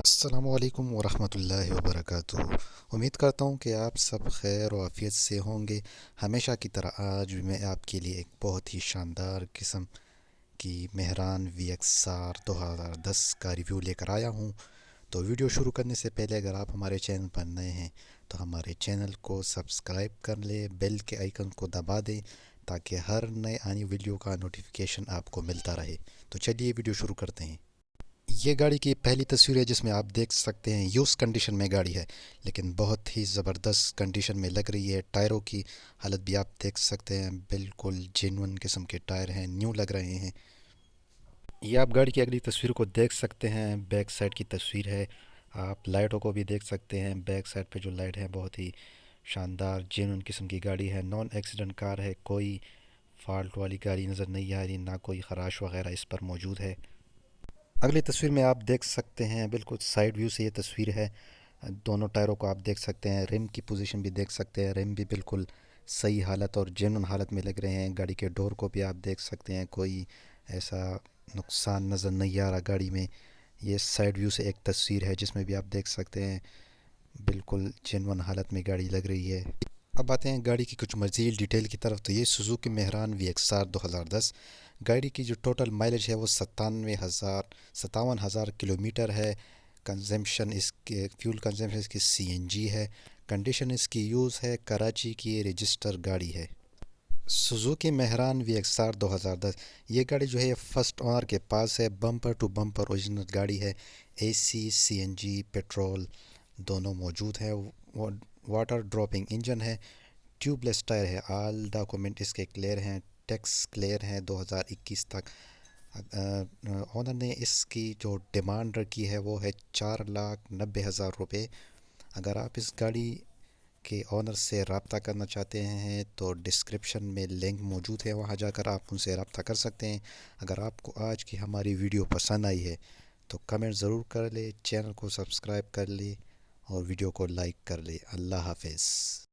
السلام علیکم ورحمۃ اللہ وبرکاتہ۔ امید کرتا ہوں کہ آپ سب خیر و عافیت سے ہوں گے۔ ہمیشہ کی طرح آج بھی میں آپ کے لیے ایک بہت ہی شاندار قسم کی مہران وی ایکس آر 2010 کا ریویو لے کر آیا ہوں۔ تو ویڈیو شروع کرنے سے پہلے اگر آپ ہمارے چینل پر نئے ہیں تو ہمارے چینل کو سبسکرائب کر لیں، بیل کے آئیکن کو دبا دیں تاکہ ہر نئے آنے ویڈیو کا نوٹیفیکیشن آپ کو ملتا رہے۔ تو چلیے ویڈیو شروع کرتے ہیں۔ یہ گاڑی کی پہلی تصویر ہے جس میں آپ دیکھ سکتے ہیں یوز کنڈیشن میں گاڑی ہے، لیکن بہت ہی زبردست کنڈیشن میں لگ رہی ہے۔ ٹائروں کی حالت بھی آپ دیکھ سکتے ہیں، بالکل جینون قسم کے ٹائر ہیں، نیو لگ رہے ہیں۔ یہ آپ گاڑی کی اگلی تصویر کو دیکھ سکتے ہیں، بیک سائڈ کی تصویر ہے۔ آپ لائٹوں کو بھی دیکھ سکتے ہیں، بیک سائڈ پہ جو لائٹ ہے بہت ہی شاندار جینون قسم کی گاڑی ہے، نان ایکسیڈنٹ کار ہے، کوئی فالٹ والی گاڑی نظر نہیں آ رہی، نہ کوئی خراش وغیرہ اس پر موجود ہے۔ اگلی تصویر میں آپ دیکھ سکتے ہیں، بالکل سائیڈ ویو سے یہ تصویر ہے۔ دونوں ٹائروں کو آپ دیکھ سکتے ہیں، ریم کی پوزیشن بھی دیکھ سکتے ہیں، ریم بھی بالکل صحیح حالت اور جینون حالت میں لگ رہے ہیں۔ گاڑی کے ڈور کو بھی آپ دیکھ سکتے ہیں، کوئی ایسا نقصان نظر نہیں آ رہا گاڑی میں۔ یہ سائیڈ ویو سے ایک تصویر ہے جس میں بھی آپ دیکھ سکتے ہیں بالکل جینون حالت میں گاڑی لگ رہی ہے۔ اب آتے ہیں گاڑی کی کچھ مزید ڈیٹیل کی طرف۔ تو یہ Suzuki Mehran V X R 2010 گاڑی کی جو ٹوٹل مائلیج ہے وہ 57,000 کلومیٹر ہے۔ کنزمپشن اس کے فیول کنزمپشن اس کی CNG ہے۔ کنڈیشن اس کی یوز ہے، کراچی کی رجسٹر گاڑی ہے۔ Suzuki Mehran V X R 2010 یہ گاڑی جو ہے فرسٹ اونر کے پاس ہے، بمپر ٹو بمپر اوریجنل گاڑی ہے۔ AC CNG پیٹرول دونوں موجود ہیں، واٹر ڈراپنگ انجن ہے، ٹیوب لیس ٹائر ہے، آل ڈاکومنٹ اس کے کلیئر ہیں، ٹیکس کلیئر ہیں 2021 تک۔ اونر نے اس کی جو ڈیمانڈ رکھی ہے وہ ہے 4,90,000 روپے۔ اگر آپ اس گاڑی کے اونر سے رابطہ کرنا چاہتے ہیں تو ڈسکرپشن میں لنک موجود ہے، وہاں جا کر آپ ان سے رابطہ کر سکتے ہیں۔ اگر آپ کو آج کی ہماری ویڈیو پسند آئی ہے تو کمنٹ ضرور کر لیں، چینل کو سبسکرائب کر لیں اور ویڈیو کو لائک کر لیں۔ اللہ حافظ۔